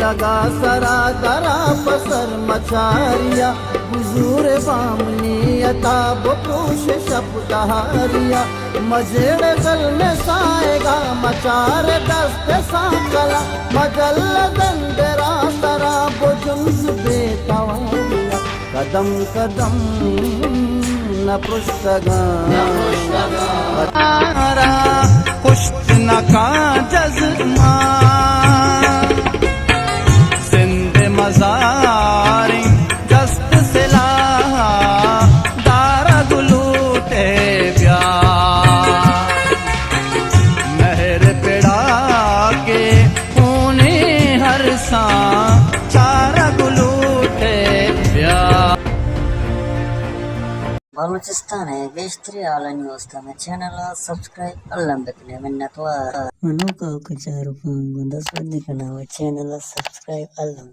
लगा सरा दरा पसर मचारिया हुजूर बामनी अताब पोश शब दहारिया मजेड़ गल में साएगा मचार दस्त सांकला मजल दंदरा सरा बुजुन्स बेतवारिया कदम कदम न पुष्टगा पुष्ट न का जज्मा जिंद मजारी दस्त सिला दारा गुलूटे प्यार महर पिड़ा के ऊने हर सा चारा गुलूटे प्यार बलूचिस्तान बेशतरी आला न्यूज़ का चैनल सब्सक्राइब अल्लाह बकले मिन्नत वा मनो का कुछ रुपंगु 10 बंदी का नाम चैनल सब्सक्राइब अल्लाह